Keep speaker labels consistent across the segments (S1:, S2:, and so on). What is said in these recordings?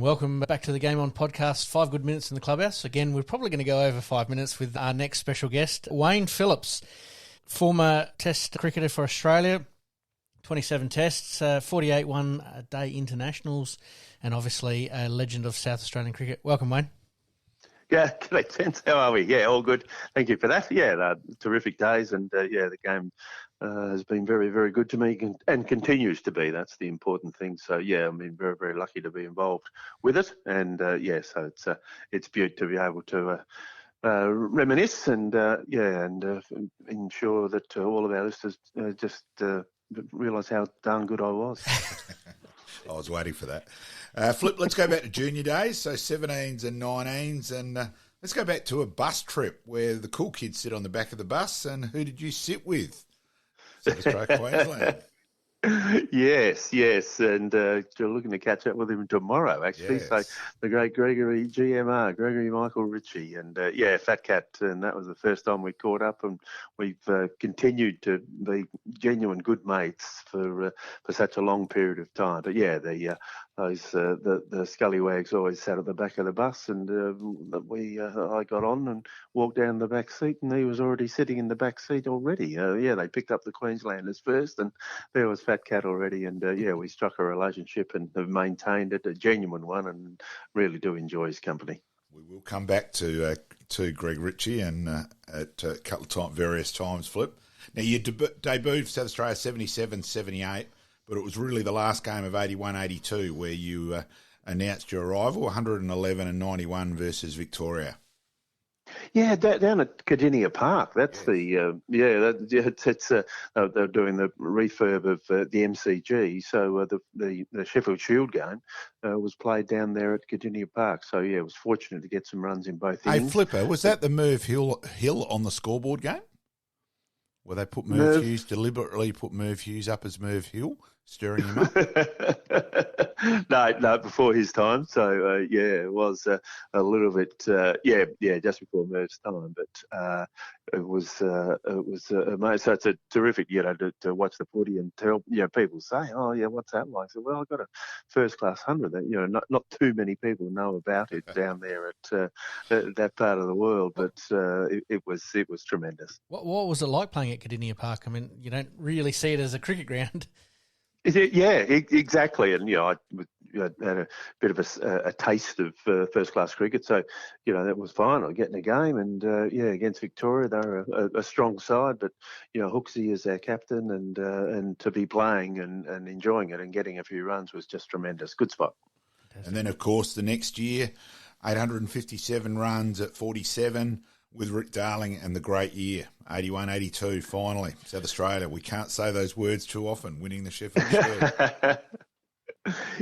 S1: Welcome back to the Game On podcast, 5 good minutes in the clubhouse. Again, we're probably going to go over 5 minutes with our next special guest, Wayne Phillips, former Test cricketer for Australia, 27 tests, 48 one-day internationals, and obviously a legend of South Australian cricket. Welcome, Wayne.
S2: Yeah, g'day, gents. How are we? Yeah, all good. Thank you for that. Yeah, terrific days, and the game has been very, very good to me and continues to be. That's the important thing. So yeah, I mean, very, very lucky to be involved with it, and so it's beaut to be able to reminisce and ensure that all of our listeners just realise how darn good I was.
S3: I was waiting for that. Flip, let's go back to junior days, so 17s and 19s, and let's go back to a bus trip where the cool kids sit on the back of the bus, and who did you sit with? South Australia, Queensland.
S2: Yes, and looking to catch up with him tomorrow, actually. Yes. So the great Gregory Michael Ritchie, and Fat Cat, and that was the first time we caught up, and we've continued to be genuine good mates for such a long period of time. But yeah, the scallywags always sat at the back of the bus, and I got on and walked down the back seat, and he was already sitting in the back seat already. They picked up the Queenslanders first, and there was Fat Cat already, and we struck a relationship and have maintained it, a genuine one, and really do enjoy his company.
S3: We will come back to Greg Ritchie and at a couple of various times, Flip. Now, you debuted for South Australia 77-78, but it was really the last game of 81-82 where you announced your arrival, 111 and 91 versus Victoria.
S2: Yeah, down at Cardinia Park. That's they're doing the refurb of the MCG. So the Sheffield Shield game was played down there at Cardinia Park. So yeah, I was fortunate to get some runs in both innings.
S3: Hey, Flipper, was that the Merv Hill on the scoreboard game? Where they put Merv Hughes, deliberately put Merv Hughes up as Merv Hill, stirring him up?
S2: No, before his time. So, it was a little bit, just before Merv's time. But it was amazing. So it's a terrific, to watch the footy and tell, people say, oh, yeah, what's that like? So, well, I got a first-class 100 that, not too many people know about it down there at that part of the world. But it was tremendous.
S1: What was it like playing at Cardinia Park? I mean, you don't really see it as a cricket ground.
S2: Yeah, exactly. And, I had a bit of a taste of first-class cricket. So, that was fine. I get in a game and, against Victoria, they were a strong side. But, Hooksy is our captain and to be playing and enjoying it and getting a few runs was just tremendous. Good spot.
S3: And then, of course, the next year, 857 runs at 47 with Rick Darling and the great year, 81-82, finally, South Australia. We can't say those words too often, winning the Sheffield Shield.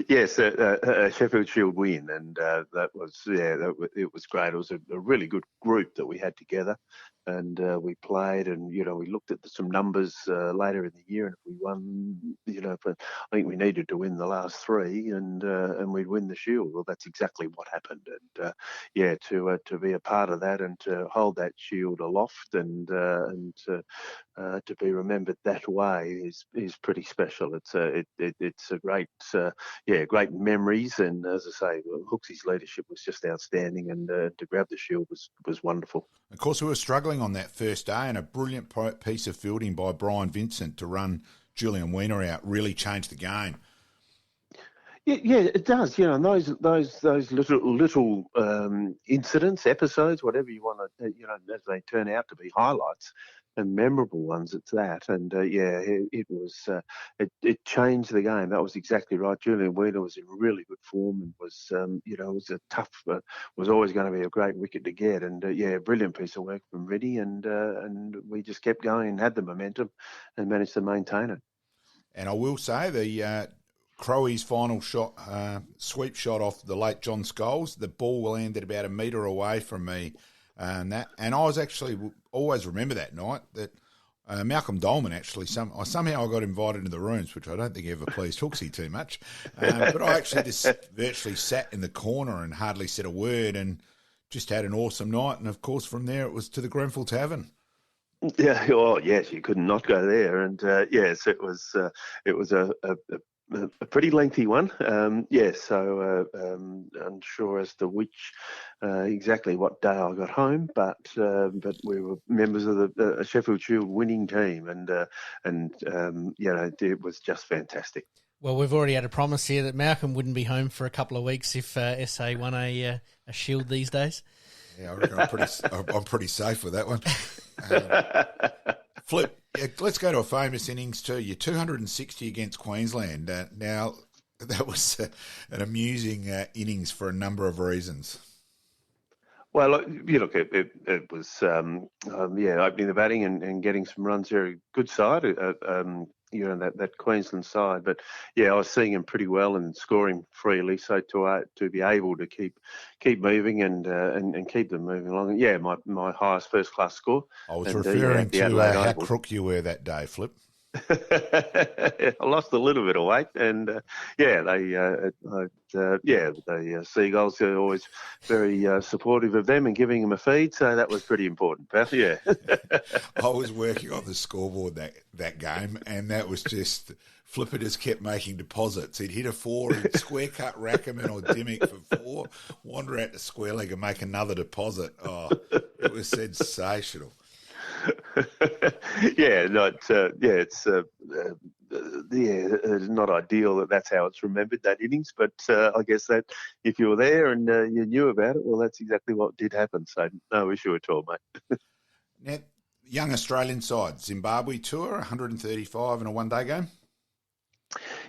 S2: Yes, a Sheffield Shield win, and it was great. It was a really good group that we had together, and we played, and we looked at some numbers later in the year, and if we won, but I think we needed to win the last three, and we'd win the Shield. Well, that's exactly what happened, and to be a part of that and to hold that Shield aloft and to be remembered that way is pretty special. It's a great. Great memories, and as I say, Hooksy's leadership was just outstanding, and to grab the Shield was wonderful.
S3: Of course, we were struggling on that first day, and a brilliant piece of fielding by Brian Vincent to run Julian Weiner out really changed the game.
S2: Yeah, it does. And those little incidents, episodes, whatever you want to, as they turn out to be highlights and memorable ones, it's that. And it was it changed the game. That was exactly right. Julian Weiner was in really good form and was was a tough, was always going to be a great wicket to get. And brilliant piece of work from Reddy. And we just kept going and had the momentum and managed to maintain it.
S3: And I will say the Crowe's final shot, sweep shot off the late John Scholes, the ball landed about a metre away from me. And I was actually always remember that night that Malcolm Dolman actually somehow I got invited into the rooms, which I don't think ever pleased Hooksy too much. But I actually just virtually sat in the corner and hardly said a word, and just had an awesome night. And of course, from there it was to the Grenfell Tavern.
S2: Yeah, oh yes, you could not go there, and yes, it was a a pretty lengthy one. So unsure as to which exactly what day I got home, but we were members of the Sheffield Shield winning team, and it was just fantastic.
S1: Well, we've already had a promise here that Malcolm wouldn't be home for a couple of weeks if SA won a Shield these days.
S3: Yeah, I reckon I'm pretty safe with that one. Flip, let's go to a famous innings too. You're 260 against Queensland. Now, that was an amusing innings for a number of reasons.
S2: Well, it was opening the batting and getting some runs there. Good side, that Queensland side. But yeah, I was seeing him pretty well and scoring freely. So to be able to keep moving and keep them moving along. Yeah, my highest first class score.
S3: I was referring to how crook you were that day, Flip.
S2: I lost a little bit of weight, and the Seagulls are always very supportive of them and giving them a feed, so that was pretty important, pal. Yeah.
S3: I was working on the scoreboard that game, and that was just Flipper just kept making deposits. He'd hit a 4, he'd square cut Rackerman or Dimmick for 4, wander out to square leg and make another deposit. Oh, it was sensational.
S2: It's not ideal that's how it's remembered, that innings, but I guess that if you were there and you knew about it, well, that's exactly what did happen, so no issue at all, mate.
S3: Now, young Australian side, Zimbabwe tour, 135 in a one-day game.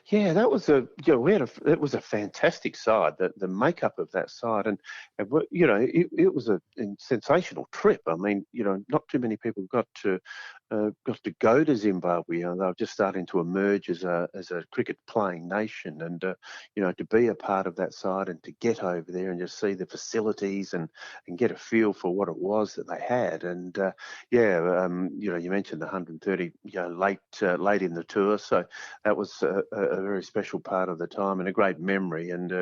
S2: Yeah, that was it was a fantastic side. The makeup of that side, and it was a sensational trip. I mean, not too many people got to go to Zimbabwe. They were just starting to emerge as a cricket playing nation, and to be a part of that side and to get over there and just see the facilities and get a feel for what it was that they had. And you mentioned the 130 late in the tour, so that was a very special part of the time and a great memory. And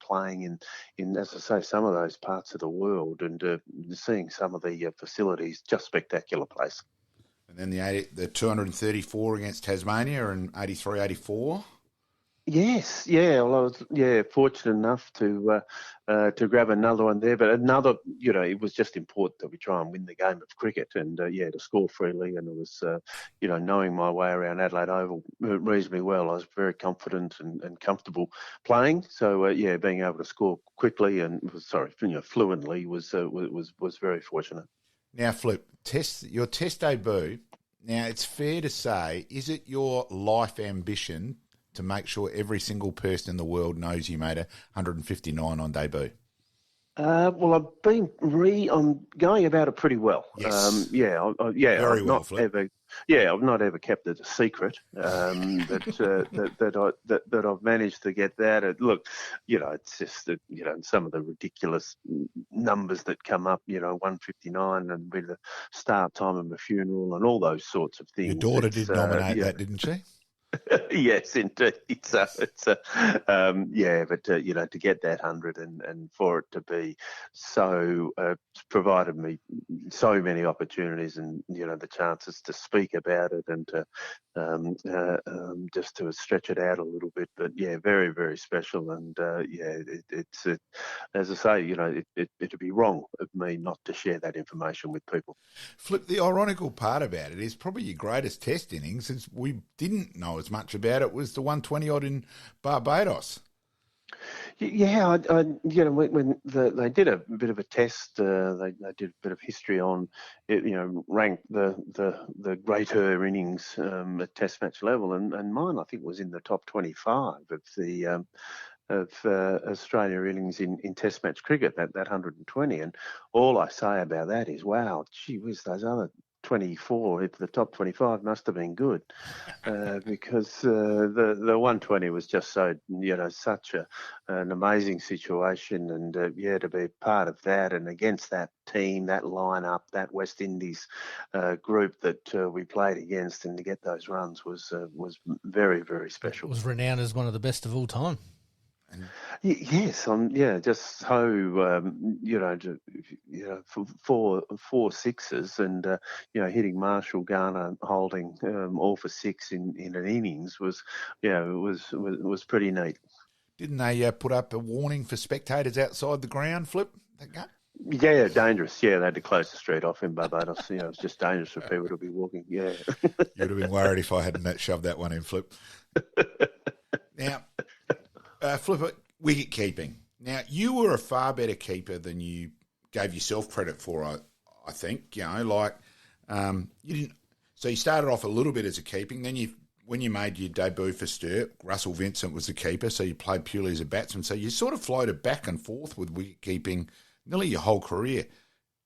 S2: playing in as I say, some of those parts of the world and seeing some of the facilities, just spectacular place.
S3: And then the 234 against Tasmania in 83-84.
S2: Yes, yeah. Well, I was fortunate enough to grab another one there, but another, it was just important that we try and win the game of cricket and to score freely. And it was, knowing my way around Adelaide Oval reasonably well, I was very confident and comfortable playing. So being able to score quickly and fluently was very fortunate.
S3: Now, Flip, your test debut. Now, it's fair to say, is it your life ambition to make sure every single person in the world knows you made 159 on debut?
S2: Well, I'm going about it pretty well.
S3: Yes.
S2: Very
S3: well, Flip.
S2: I've not ever kept it a secret. That I've managed to get that. Look, it's just that some of the ridiculous numbers that come up. 159 and with the start time of my funeral and all those sorts of things.
S3: Your daughter did nominate that, didn't she?
S2: Yes, indeed. So it's to get that 100 and for it to be so provided me so many opportunities and the chances to speak about it and to just to stretch it out a little bit. But very, very special. And it's as I say, it'd be wrong of me not to share that information with people.
S3: Flip, the ironical part about it is probably your greatest test innings, since we didn't know as much about it, was the 120 odd in Barbados.
S2: Yeah, when they did a bit of a test, they did a bit of history on it, ranked the greater innings at Test match level, and mine I think was in the top 25 of the Australia innings in Test match cricket, that 120, and all I say about that is, wow, gee whiz, those other 24, if the top 25 must have been good, because the 120 was just so, such an amazing situation, and to be part of that and against that team, that lineup, that West Indies group that we played against, and to get those runs was very, very special.
S1: It was renowned as one of the best of all time.
S2: Yes, just so four sixes and hitting Marshall Garner holding all for six in an innings was was pretty neat.
S3: Didn't they put up a warning for spectators outside the ground, Flip? That game?
S2: Yeah, dangerous. Yeah, they had to close the street off in Barbados. It's just dangerous for people to be walking. Yeah.
S3: You would have been worried if I hadn't shoved that one in, Flip. Now, Flip, wicket keeping. Now, you were a far better keeper than you gave yourself credit for, I think. You didn't. So you started off a little bit as a keeping, then when you made your debut for Sturt, Russell Vincent was the keeper, so you played purely as a batsman. So you sort of floated back and forth with wicket keeping nearly your whole career.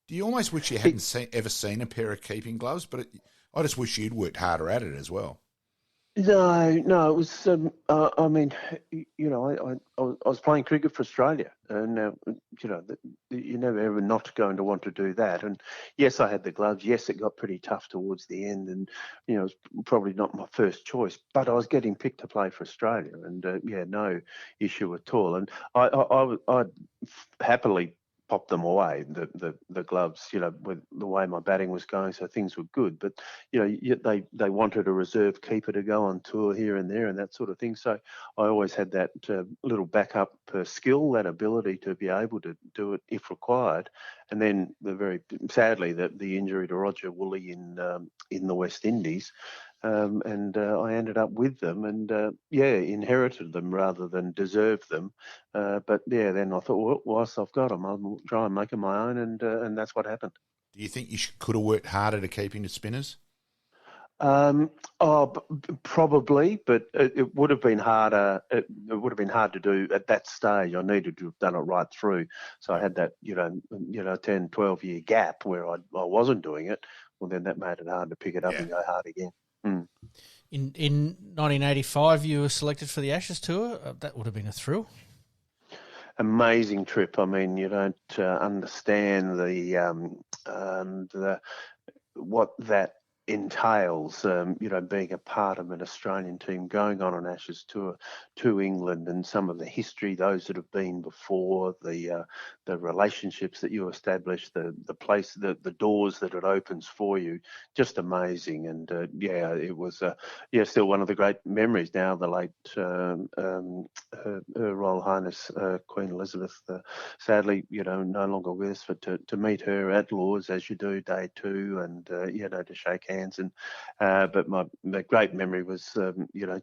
S3: Do you almost wish you hadn't ever seen a pair of keeping gloves? But I just wish you'd worked harder at it as well.
S2: No, it was. I mean, I was playing cricket for Australia, and you're never ever not going to want to do that. And yes, I had the gloves. Yes, it got pretty tough towards the end, and it was probably not my first choice. But I was getting picked to play for Australia, and no issue at all. And I'd happily pop them away, the gloves, with the way my batting was going, so things were good. But they wanted a reserve keeper to go on tour here and there and that sort of thing. So I always had that little backup skill, that ability to be able to do it if required. And then sadly the injury to Roger Woolley in the West Indies. And I ended up with them and, inherited them rather than deserved them. Then I thought, well, whilst I've got them, I'll try and make them my own, and that's what happened.
S3: Do you think you could have worked harder to keep into spinners?
S2: Probably, but it would have been harder. It would have been hard to do at that stage. I needed to have done it right through. So I had that, 10, 12-year gap where I wasn't doing it. Well, then that made it hard to pick it up and go hard again. Mm.
S1: In 1985, you were selected for the Ashes tour. That would have been a thrill.
S2: Amazing trip. I mean, you don't understand what that entails, being a part of an Australian team going on an Ashes tour to England, and some of the history, those that have been before, the relationships that you establish, the place, the doors that it opens for you, just amazing. And it was still one of the great memories. Now the late Her Royal Highness Queen Elizabeth, sadly, no longer with us, but to meet her at Lord's as you do day two, and to shake hands. And but my great memory was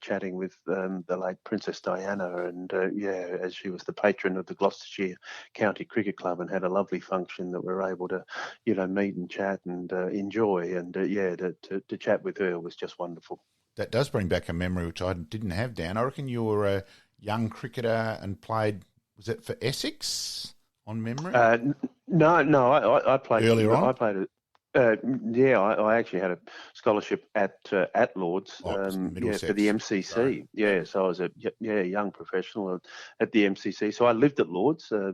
S2: chatting with the late Princess Diana, and as she was the patron of the Gloucestershire County Cricket Club, and had a lovely function that we were able to meet and chat and enjoy, and to chat with her was just wonderful.
S3: That does bring back a memory which I didn't have, Dan. I reckon you were a young cricketer and played, was it for Essex, on memory?
S2: No, I played
S3: earlier on.
S2: I played it. I actually had a scholarship at Lord's for the MCC. Sorry. Yeah, so I was a young professional at the MCC. So I lived at Lord's. I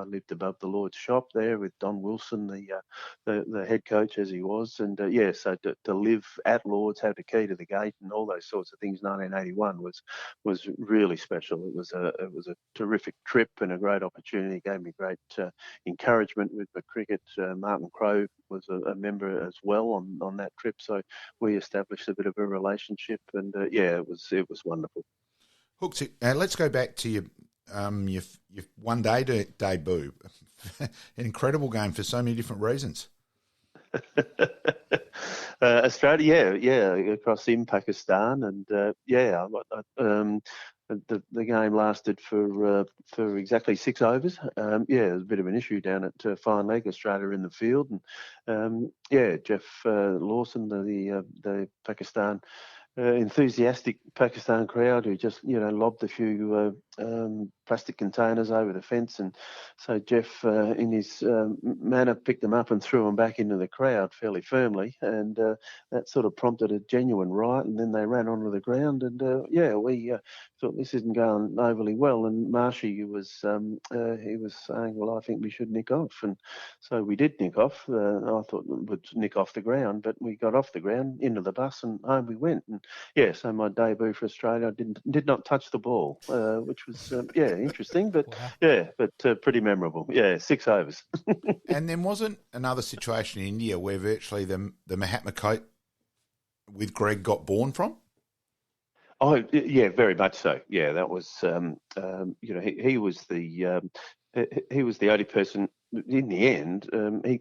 S2: lived above the Lord's shop there with Don Wilson, the head coach as he was, and so to live at Lord's, have the key to the gate, and all those sorts of things. 1981 was really special. It was a terrific trip and a great opportunity. Gave me great encouragement with the cricket. Martin Crowe was a member as well on that trip, so we established a bit of a relationship, and it was wonderful.
S3: Hooks, let's go back to your one day debut. An incredible game for so many different reasons.
S2: Australia, across in Pakistan, and the game lasted for exactly 6 overs. It was a bit of an issue down at fine leg, Australia in the field, and Jeff Lawson, the Pakistan enthusiastic Pakistan crowd, who just lobbed a few plastic containers over the fence, and so Jeff in his manner picked them up and threw them back into the crowd fairly firmly, and that sort of prompted a genuine riot, and then they ran onto the ground, and we thought this isn't going overly well, and Marshy was saying, well, I think we should nick off, and so we did nick off. I thought we'd nick off the ground, but we got off the ground, into the bus, and home we went. And so my debut for Australia, I did not touch the ball, which was interesting, but
S1: Wow.
S2: pretty memorable. Yeah, 6 overs.
S3: And there wasn't another situation in India where virtually the Mahatma Coat with Greg got born from?
S2: Oh, yeah, very much so. Yeah, that was, he was he was the only person. In the end,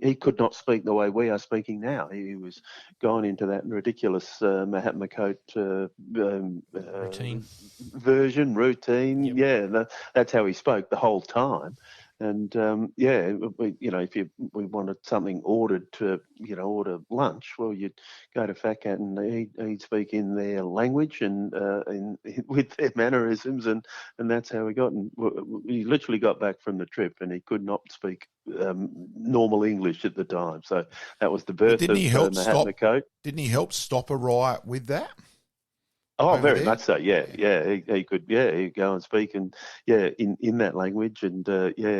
S2: he could not speak the way we are speaking now. He was gone into that ridiculous Mahatma Coat
S1: Routine.
S2: routine.
S1: Yep.
S2: Yeah, that's how he spoke the whole time. And if we wanted something ordered to, order lunch, well, you'd go to Fat Cat and he'd speak in their language and with their mannerisms, and that's how we got. And he literally got back from the trip, and he could not speak normal English at the time. So that was the
S3: But
S2: birth of Mahatma Coat.
S3: Didn't he help stop a riot with that?
S2: Oh,
S3: Over
S2: very
S3: there?
S2: much so. Yeah. He could. Yeah, he'd go and speak, and in that language, and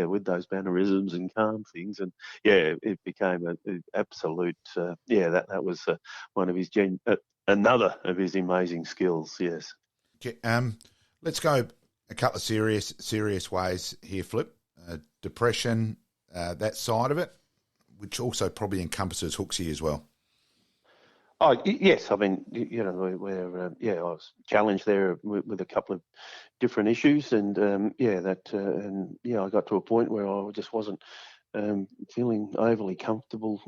S2: with those mannerisms and calm things, and it became an absolute. That was one of his another of his amazing skills. Yes.
S3: Okay, let's go a couple of serious ways here, Flip. Depression, that side of it, which also probably encompasses Hooksy as well.
S2: Oh, yes. I mean, I was challenged there with a couple of different issues, and I got to a point where I just wasn't feeling overly comfortable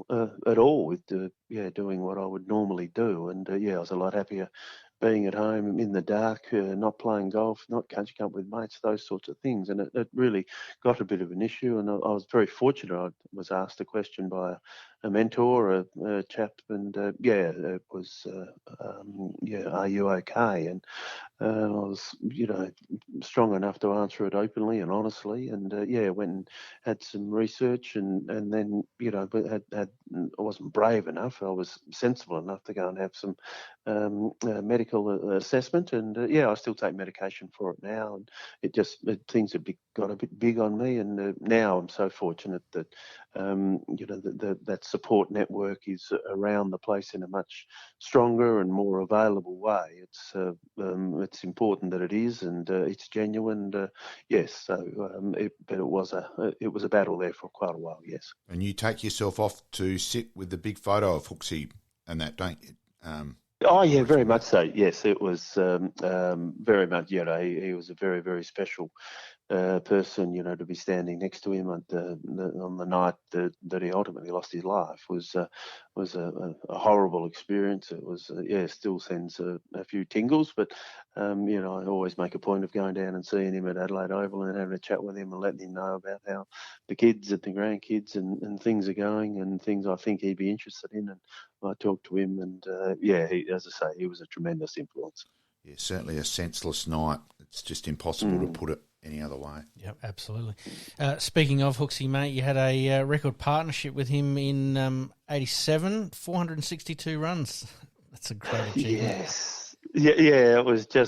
S2: at all with doing what I would normally do, and I was a lot happier being at home in the dark, not playing golf, not catching up with mates, those sorts of things, and it really got a bit of an issue. And I was very fortunate. I was asked a question by a mentor, a chap, and it was, are you okay? And I was, strong enough to answer it openly and honestly, and went and had some research, and then, but I wasn't brave enough. I was sensible enough to go and have some medical assessment, and I still take medication for it now, and things have got a bit big on me, and now I'm so fortunate that that support network is around the place in a much stronger and more available way. It's important that it is, and it's genuine. Yes, so but it was a battle there for quite a while. Yes.
S3: And you take yourself off to sit with the big photo of Hooksy and that, don't you?
S2: Oh yeah, very much so. Yes, it was very much. He was a very, very special person. To be standing next to him on the night that he ultimately lost his life was a horrible experience. It was still sends a few tingles, but I always make a point of going down and seeing him at Adelaide Oval and having a chat with him and letting him know about how the kids and the grandkids and things are going, and things I think he'd be interested in. And I talked to him, and as I say, he was a tremendous influence.
S3: Yeah, certainly a senseless night. It's just impossible to put it any other way.
S1: Yep, absolutely. Speaking of Hooksy, mate, you had a record partnership with him in 87, 462 runs. That's a great achievement.
S2: Yes. Yeah, it was the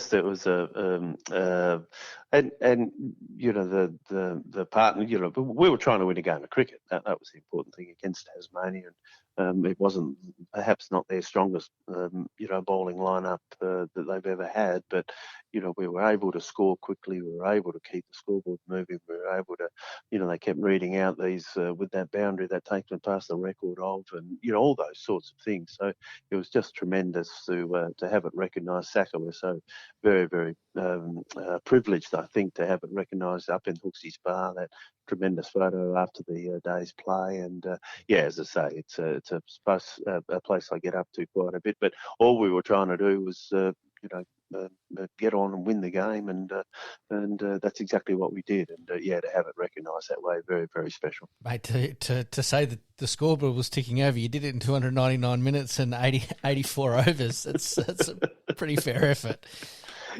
S2: partner, but we were trying to win a game of cricket. That was the important thing against Tasmania. And it wasn't perhaps not their strongest, bowling lineup that they've ever had, but we were able to score quickly. We were able to keep the scoreboard moving. We were able to, they kept reading out these with that boundary that takes them past the record of, and all those sorts of things. So it was just tremendous to have it recognised. Saka was so very, very privileged, I think, to have it recognised up in Hooksy's bar. That tremendous photo after the day's play, and as I say, it's a place I get up to quite a bit. But all we were trying to do was get on and win the game, and that's exactly what we did. And to have it recognised that way, very, very special.
S1: Mate, to say that the scoreboard was ticking over, you did it in 299 minutes and 84 overs. That's a pretty fair effort.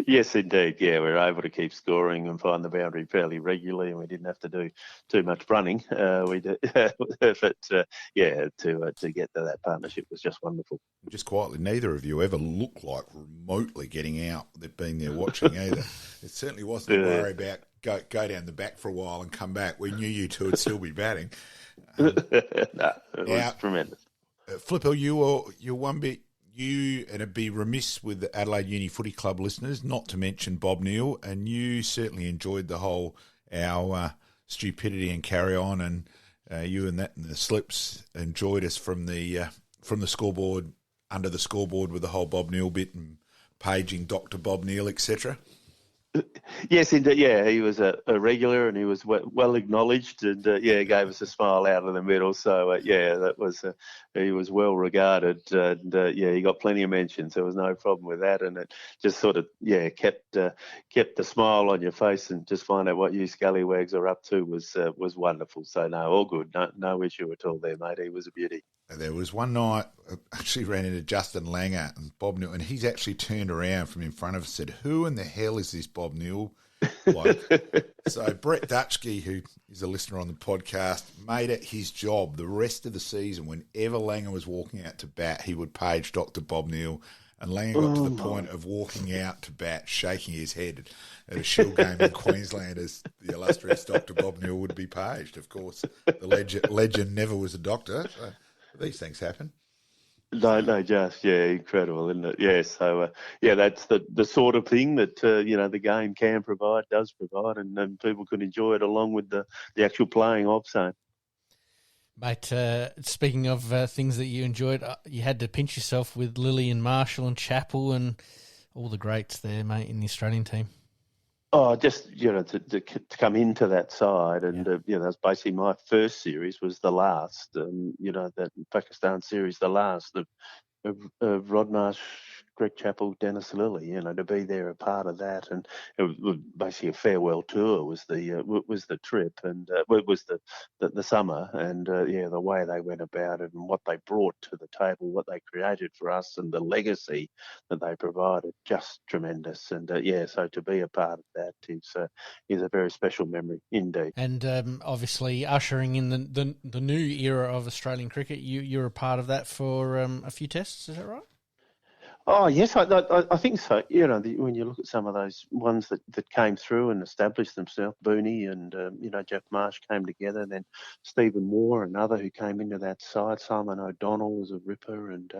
S2: Yes, indeed. Yeah, we were able to keep scoring and find the boundary fairly regularly, and we didn't have to do too much running. We did, but to get to that partnership was just wonderful.
S3: Just quietly, neither of you ever looked like remotely getting out. They've been there watching either. It certainly wasn't a worry about go down the back for a while and come back. We knew you two would still be batting.
S2: It was tremendous.
S3: Flipper, you You, and it'd be remiss with the Adelaide Uni Footy Club listeners not to mention Bob Neal, and you certainly enjoyed our stupidity and carry on, and you and the Slips enjoyed us from the scoreboard, under the scoreboard with the whole Bob Neal bit and paging Dr. Bob Neal, etc.
S2: Yes, indeed. Yeah, he was a regular, and he was well acknowledged, and gave us a smile out of the middle. So that was he was well regarded, and he got plenty of mentions. There was no problem with that, and it just sort of kept the smile on your face, and just find out what you scallywags are up to was wonderful. So no, all good, no issue at all there, mate. He was a beauty.
S3: There was one night I actually ran into Justin Langer and Bob Neal, and he's actually turned around from in front of us and said, "Who in the hell is this Bob Neal?" So Brett Dutchke, who is a listener on the podcast, made it his job the rest of the season. Whenever Langer was walking out to bat, he would page Dr. Bob Neal, and Langer got to the point of walking out to bat, shaking his head at a Shield game in Queensland as the illustrious Dr. Bob Neal would be paged. Of course, the legend never was a doctor. So these things happen.
S2: No, just incredible, isn't it? Yeah, so that's the sort of thing that the game can provide, does provide, and people can enjoy it along with the actual playing of. So,
S1: mate, speaking of things that you enjoyed, you had to pinch yourself with Lillian Marshall and Chappell and all the greats there, mate, in the Australian team.
S2: Oh, just to come into that side, and that's basically my first series was the last, that Pakistan series, the last of Rod Marsh, Greg Chappell, Dennis Lilly, to be there, a part of that, and it was basically a farewell tour was the trip, and it was the summer, and the way they went about it and what they brought to the table, what they created for us, and the legacy that they provided, just tremendous, and so to be a part of that is a very special memory indeed.
S1: And obviously ushering in the new era of Australian cricket, you're a part of that for a few tests, is that right?
S2: Oh yes, I think so. When you look at some of those ones that came through and established themselves, Booney and Jeff Marsh came together. Then Stephen Moore, another who came into that side. Simon O'Donnell was a ripper, and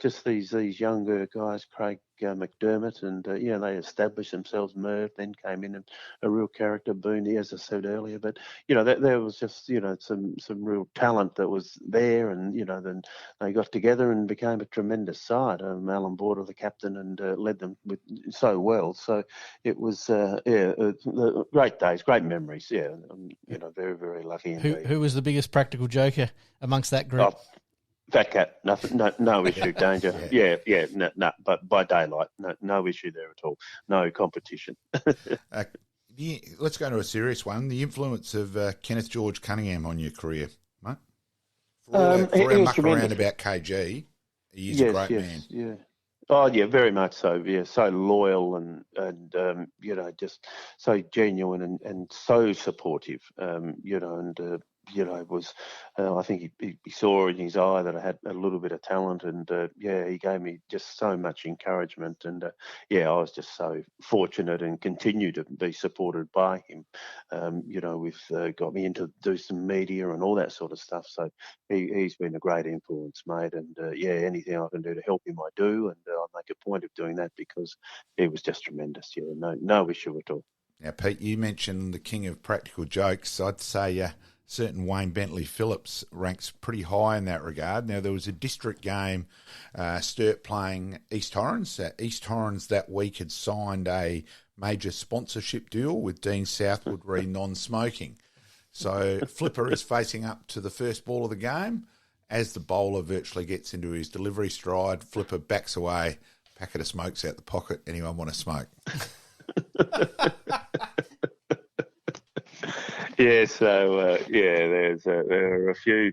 S2: just these younger guys, Craig McDermott, and they established themselves. Merv then came in, and a real character, Booney, as I said earlier. But there was just some real talent that was there, and then they got together and became a tremendous side. Alan Border, the captain, and led them so well. So it was great days, great memories. Yeah, very, very lucky indeed.
S1: Who was the biggest practical joker amongst that group?
S2: Fat Cat, nothing, no issue, danger. No, but by daylight, no issue there at all. No competition.
S3: Let's go to a serious one. The influence of Kenneth George Cunningham on your career, mate? For our muck around about KG, he is a great man.
S2: Yeah. Oh yeah, very much so. Yeah, so loyal and just so genuine and so supportive. Was I think he saw in his eye that I had a little bit of talent, and he gave me just so much encouragement, and I was just so fortunate and continue to be supported by him. Got me into do some media and all that sort of stuff. So he's been a great influence, mate, and anything I can do to help him, I do, and I make a point of doing that because he was just tremendous. Yeah, no issue at all.
S3: Now, Pete, you mentioned the king of practical jokes. I'd say certain Wayne Bentley Phillips ranks pretty high in that regard. Now, there was a district game, Sturt playing East Torrens. East Torrens that week had signed a major sponsorship deal with Dean Southwood re non-smoking. So Flipper is facing up to the first ball of the game. As the bowler virtually gets into his delivery stride, Flipper backs away, packet of smokes out the pocket. Anyone want to smoke?
S2: Yeah, so there are a few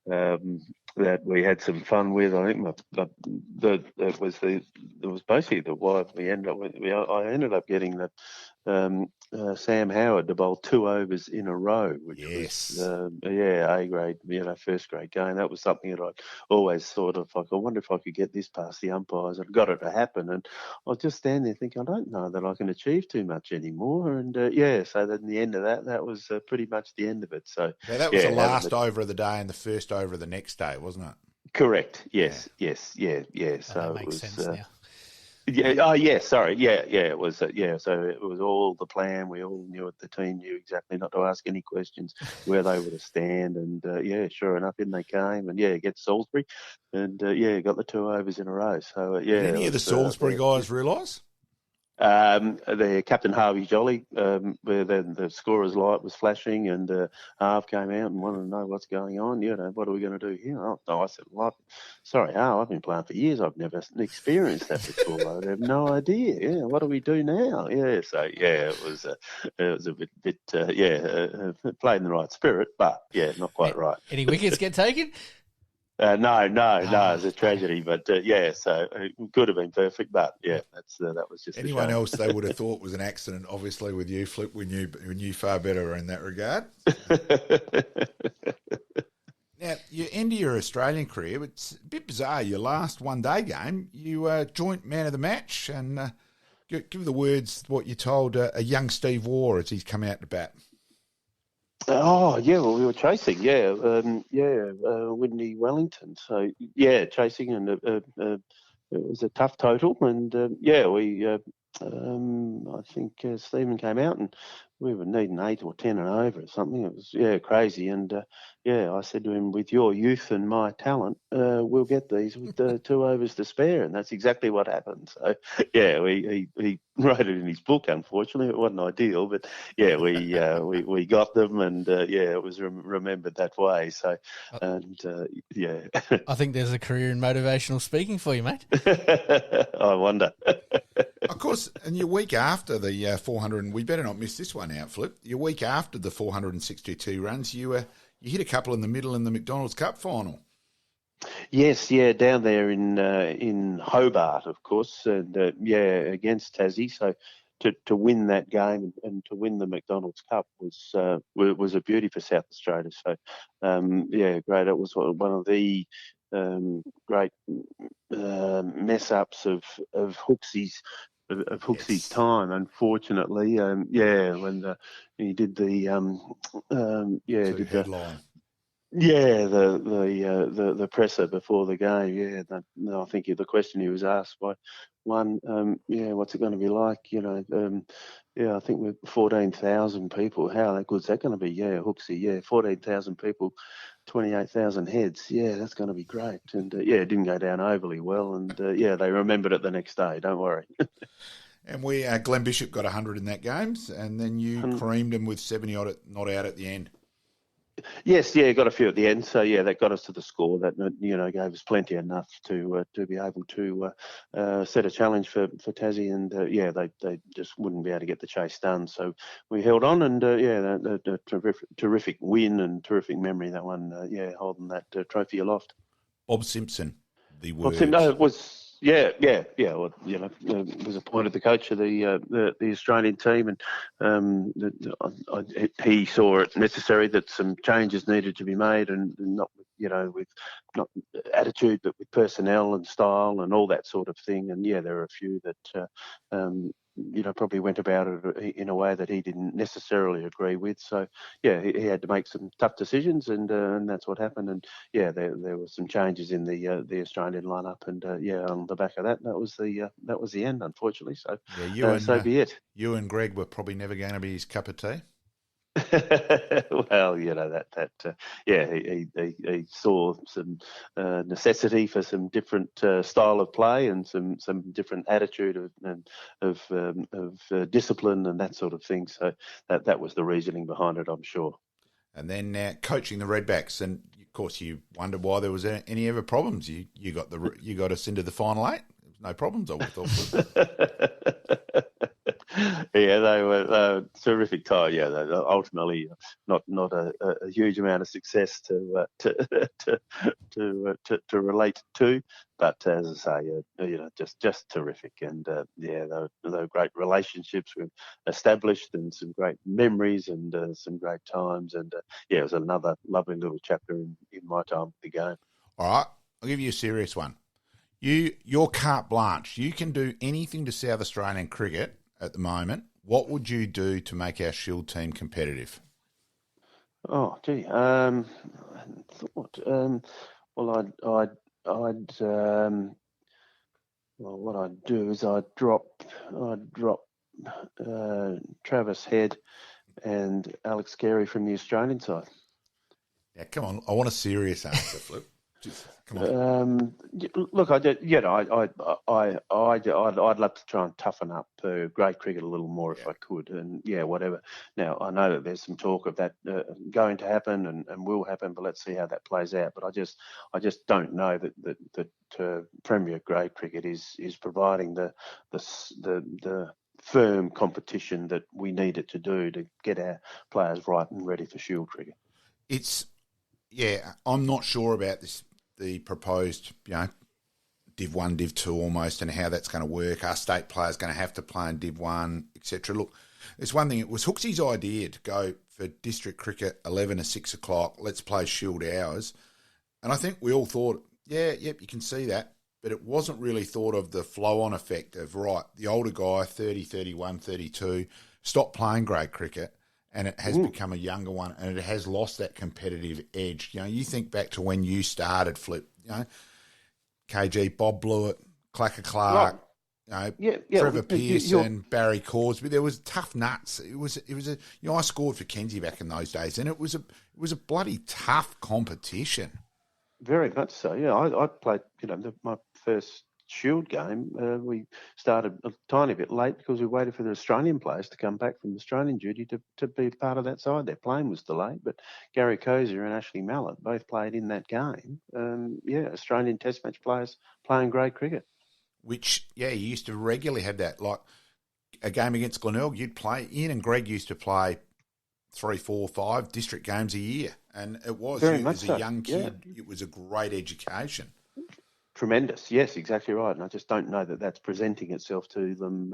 S2: that we had some fun with. I think it was basically the why we ended up with. I ended up getting the Sam Howard to bowl 2 overs in a row, which was A grade, first grade game. That was something that I always thought of. Like, I wonder if I could get this past the umpires. I got it to happen, and I was just standing there thinking, I don't know that I can achieve too much anymore. And so then the end of that was pretty much the end of it. So
S3: that was the last over of the day and the first over of the next day, wasn't it?
S2: Correct. Yes. Yes. Yeah. Yeah.
S1: Oh,
S2: So
S1: that
S2: it
S1: makes
S2: was.
S1: sense now.
S2: Yeah. Oh, yeah. Sorry. Yeah. Yeah. It was. Yeah. So it was all the plan. We all knew it. The team knew exactly not to ask any questions where they were to stand. And yeah, sure enough, in they came. And yeah, get Salisbury, and yeah, got the 2 overs in a row. So
S3: Did
S2: yeah,
S3: any
S2: it
S3: of the
S2: was.
S3: Salisbury guys realise?
S2: The Captain Harvey Jolly, where the scorer's light was flashing, and Harv came out and wanted to know what's going on. You know, what are we going to do here? Oh, no, I said, well, sorry, Harv, I've been playing for years. I've never experienced that before. I have no idea. Yeah, what do we do now? Yeah, so yeah, it was a bit played in the right spirit, but yeah, not quite right.
S1: Any wickets get taken?
S2: No, it's a
S1: Okay.
S2: tragedy, but yeah, so it could have been perfect, but yeah, that was just
S3: Anyone
S2: a
S3: else they would have thought was an accident, obviously, with you, Flip, we knew far better in that regard.
S2: shame.
S3: Now, you end your Australian career, it's a bit bizarre. Your last one-day game, you joint man of the match, and give the words what you told a young Steve Waugh as he's come out to bat.
S2: Oh yeah, well we were chasing, Whitney Wellington. So yeah, chasing, and it was a tough total, and I think Stephen came out, and we were needing 8 or 10 and over or something. It was crazy, and I said to him, with your youth and my talent, we'll get these with 2 overs to spare, and that's exactly what happened. So yeah, he wrote it in his book. Unfortunately, it wasn't ideal, but yeah, we got them, and it was remembered that way. So and yeah,
S1: I think there's a career in motivational speaking for you, mate.
S2: I wonder.
S3: Of course, and your week after the 400, and we better not miss this one out, Flip. Your week after the 462 runs, you hit a couple in the middle in the McDonald's Cup final.
S2: Yes, yeah, down there in Hobart, of course, and against Tassie. So to win that game and to win the McDonald's Cup was a beauty for South Australia. So great. It was one of the great mess ups of Hooksy's. Of Hooksy's
S3: Yes.
S2: time, unfortunately, when he did the
S3: So headline.
S2: the presser before the game. I think the question he was asked by one, what's it going to be like? I think we're 14,000 people. How good's that going to be? Yeah, Hooksy. 14,000 people, 28,000 heads. Yeah, that's going to be great. And it didn't go down overly well. And they remembered it the next day. Don't worry.
S3: And Glenn Bishop got 100 in that game, and then you creamed him with 70 odd not out at the end.
S2: Yes, got a few at the end. So that got us to the score. That gave us plenty enough to be able to set a challenge for Tassie, and they just wouldn't be able to get the chase done. So we held on, and a terrific win and terrific memory, that one. Holding that trophy aloft.
S3: Bob Simpson, the
S2: Bob
S3: words.
S2: Simpson was. Well, was appointed the coach of the Australian team, and he saw it necessary that some changes needed to be made, and not with not attitude, but with personnel and style and all that sort of thing. And there are a few that probably went about it in a way that he didn't necessarily agree with. So he had to make some tough decisions, and that's what happened. And there were some changes in the Australian lineup, and on the back of that was the end, unfortunately. So so be it.
S3: You and Greg were probably never going to be his cup of tea.
S2: Well, he saw some necessity for some different style of play and some different attitude of discipline and that sort of thing. So that was the reasoning behind it, I'm sure.
S3: And then coaching the Redbacks, and of course you wondered why there was any ever problems. You got us into the final 8. There was no problems, I would have thought.
S2: They were terrific time. Ultimately not a huge amount of success to relate to, but as I say, just terrific. And they were great relationships we've established, and some great memories, and some great times. And it was another lovely little chapter in my time with the game.
S3: All right, I'll give you a serious one. Your carte blanche. You can do anything to South Australian cricket at the moment. What would you do to make our Shield team competitive?
S2: Oh, gee. I hadn't thought. Well, well, what I'd do is I'd drop Travis Head and Alex Carey from the Australian side.
S3: Yeah, come on. I want a serious answer, Flip. Just come on.
S2: Look, I'd love to try and toughen up grade cricket a little more if I could, and whatever. Now I know that there's some talk of that going to happen and will happen, but let's see how that plays out. But I just don't know that Premier grade cricket is providing the firm competition that we need it to do to get our players right and ready for Shield cricket.
S3: I'm not sure about the proposed, Div 1, Div 2 almost, and how that's going to work. Our state players going to have to play in Div 1, etc. Look, there's one thing. It was Hooksy's idea to go for district cricket 11 to 6 o'clock, let's play Shield hours. And I think we all thought, you can see that. But it wasn't really thought of the flow-on effect of, right, the older guy, 30, 31, 32, stop playing grade cricket, and it has become a younger one, and it has lost that competitive edge. You think back to when you started, Flip, KG, Bob Blewett, Clacker Clark, Trevor Pearson, Barry Corsby. There was tough nuts. It was I scored for Kenzie back in those days, and it was a bloody tough competition.
S2: Very much so. Yeah, I played. My first Shield game. We started a tiny bit late because we waited for the Australian players to come back from Australian duty to be part of that side. Their plane was delayed, but Gary Cozier and Ashley Mallett both played in that game. Australian Test match players playing grade cricket.
S3: Which, you used to regularly have that. Like a game against Glenelg, Ian and Greg used to play 3, 4, 5 district games a year. And it was, as a young kid, it was a great education.
S2: Tremendous. Yes, exactly right. And I just don't know that that's presenting itself to them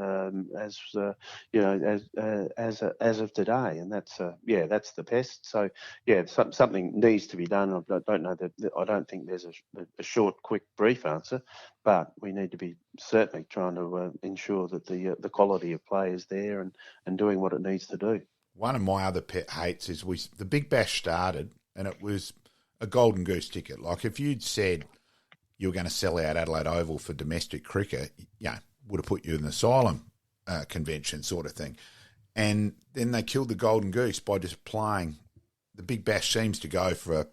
S2: as of today. And that's the pest. So something needs to be done. I don't know that. I don't think there's a short, quick, brief answer, but we need to be certainly trying to ensure that the quality of play is there and doing what it needs to do.
S3: One of my other pet hates is the Big Bash started and it was a golden goose ticket. Like if you'd said you were going to sell out Adelaide Oval for domestic cricket, would have put you in the asylum convention sort of thing. And then they killed the golden goose by just playing. The Big Bash seems to go for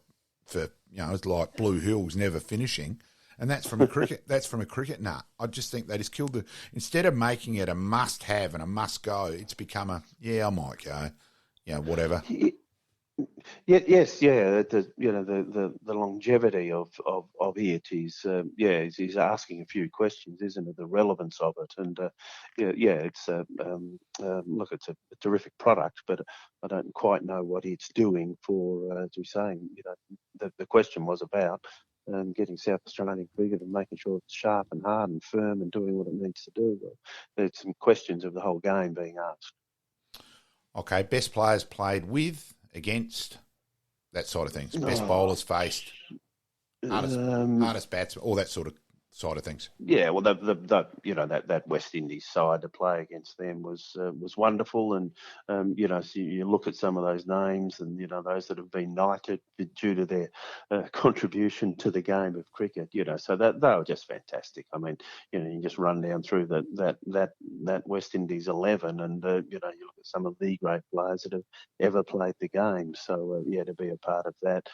S3: it's like Blue Hills never finishing. And that's from a cricket nut. I just think they just killed instead of making it a must have and a must go, it's become I might go, whatever. The longevity of it is asking a few questions, isn't it? The relevance of it, and it's it's a terrific product, but I don't quite know what it's doing for, as we're saying, the question was about getting South Australian cricket and making sure it's sharp and hard and firm and doing what it needs to do. There's some questions of the whole game being asked. Okay, best players played with, against, that sort of things. Best bowlers faced, hardest batsmen, all that sort of side of things. Yeah, well,
S2: that West Indies side to play against them was wonderful, and so you look at some of those names, and those that have been knighted due to their contribution to the game of cricket. So that they were just fantastic. I mean, you just run down through that West Indies 11, and you look at some of the great players that have ever played the game. So to be a part of that.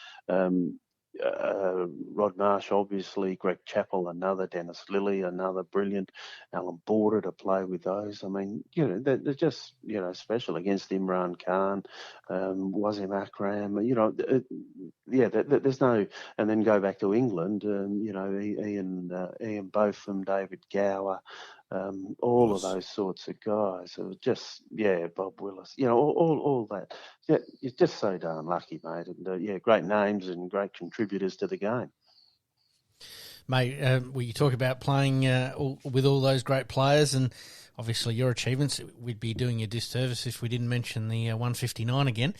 S2: Rod Marsh, obviously, Greg Chappell, another, Dennis Lilly, another brilliant, Alan Border to play with those. I mean, they're just, special against Imran Khan, Wasim Akram, there's no, and then go back to England, Ian Botham, David Gower, all of those sorts of guys. It was just, Bob Willis, all that. Yeah, you're just so darn lucky, mate. And great names and great contributors to the game.
S1: Mate, you talk about playing with all those great players and obviously your achievements. We'd be doing you a disservice if we didn't mention the 159 again.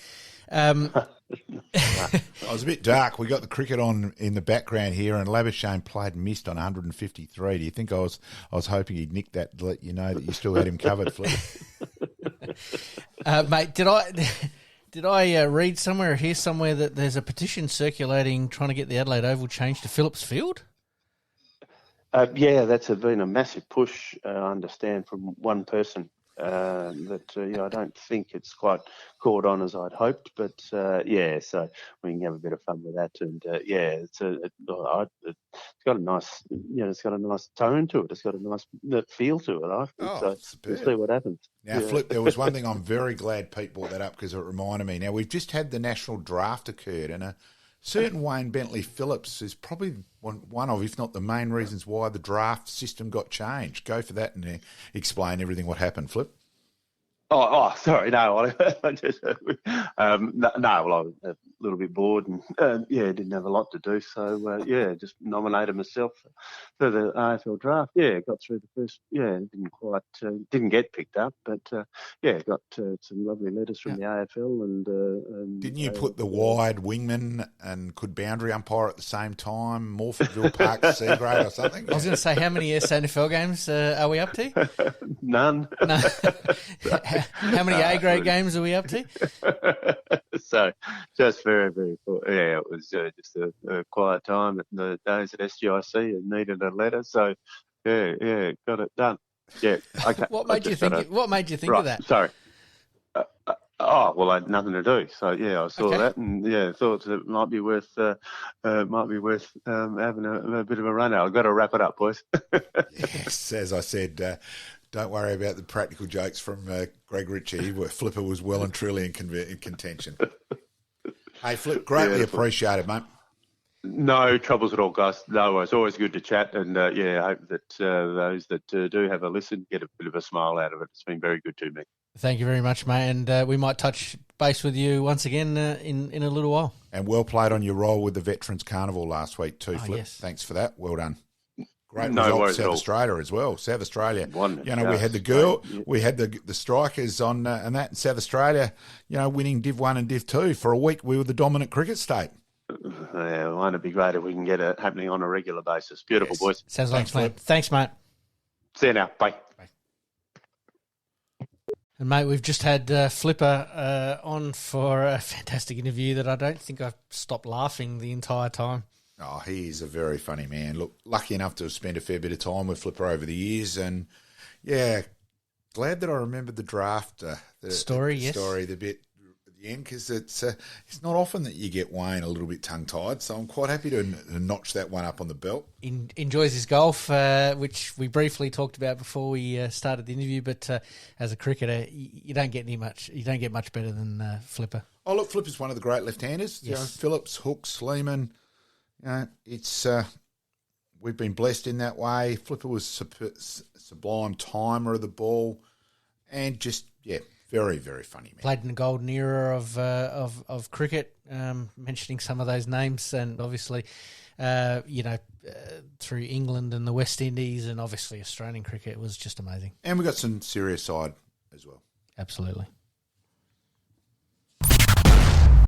S3: I was a bit dark. We got the cricket on in the background here, and Labuschagne played and missed on 153. Do you think I was hoping he'd nick that to let you know that you still had him covered, Flip?
S1: Mate, Did I read somewhere or hear somewhere that there's a petition circulating trying to get the Adelaide Oval changed to Phillips Field?
S2: Yeah, that's been a massive push, I understand, from one person. I don't think it's quite caught on as I'd hoped, but so we can have a bit of fun with that. And it's got a nice, it's got a nice tone to it. It's got a nice feel to it. I think so. We'll see what happens.
S3: Now, Flip, there was one thing I'm very glad Pete brought that up because it reminded me. Now, we've just had the national draft occurred, and a certain Wayne Bentley Phillips is probably one of, if not the main reasons why the draft system got changed. Go for that and explain everything what happened, Flip.
S2: Oh, sorry, no, I just, I was a little bit bored and, didn't have a lot to do. So, just nominated myself for the AFL draft. Yeah, got through the first, didn't get picked up, but, got some lovely letters from the AFL. And
S3: didn't you put the wide wingman and could boundary umpire at the same time, Morfordville Park, C-grade or something?
S1: I was going to say, how many SANFL games are we up to?
S2: None.
S1: No. How many A-grade games are we up to?
S2: So, just very, very cool. Yeah, it was just a quiet time at the days at SGIC and needed a letter. So, got it done. Yeah, okay.
S1: What made you think of that?
S2: Sorry. I had nothing to do. So, I saw that and, thought it might be worth having a bit of a run out. I've got to wrap it up, boys.
S3: Yes, as I said, don't worry about the practical jokes from Greg Ritchie. Flipper was well and truly in contention. Hey, Flip, greatly appreciated, mate.
S2: No troubles at all, guys. No, it's always good to chat, and I hope that those that do have a listen get a bit of a smile out of it. It's been very good to me.
S1: Thank you very much, mate, and we might touch base with you once again in a little while.
S3: And well played on your role with the Veterans Carnival last week too, Flip.
S1: Yes.
S3: Thanks for that. Well done. Great result, South Australia as well. South Australia, we had the girl, we had the strikers on and that. In South Australia, winning Div 1 and Div 2 for a week. We were the dominant cricket state.
S2: Yeah, won't it be great if we can get it happening on a regular basis? Beautiful, boys.
S1: Sounds like fun. Thanks, mate.
S2: See you now. Bye.
S1: And, mate, we've just had Flipper on for a fantastic interview that I don't think I've stopped laughing the entire time.
S3: Oh, he is a very funny man. Look, lucky enough to have spent a fair bit of time with Flipper over the years, and glad that I remembered the draft
S1: story,
S3: the bit at the end, because it's not often that you get Wayne a little bit tongue-tied, so I'm quite happy to notch that one up on the belt.
S1: Enjoys his golf, which we briefly talked about before we started the interview, but as a cricketer, you don't get much better than Flipper.
S3: Oh, look, Flipper's one of the great left-handers.
S1: Yes.
S3: Phillips, Hooks, Lehman. It's we've been blessed in that way. Flipper was sublime timer of the ball, and just very, very funny man.
S1: Played in the golden era of cricket. Mentioning some of those names, and obviously, through England and the West Indies, and obviously Australian cricket, was just amazing.
S3: And we got some serious side as well.
S1: Absolutely.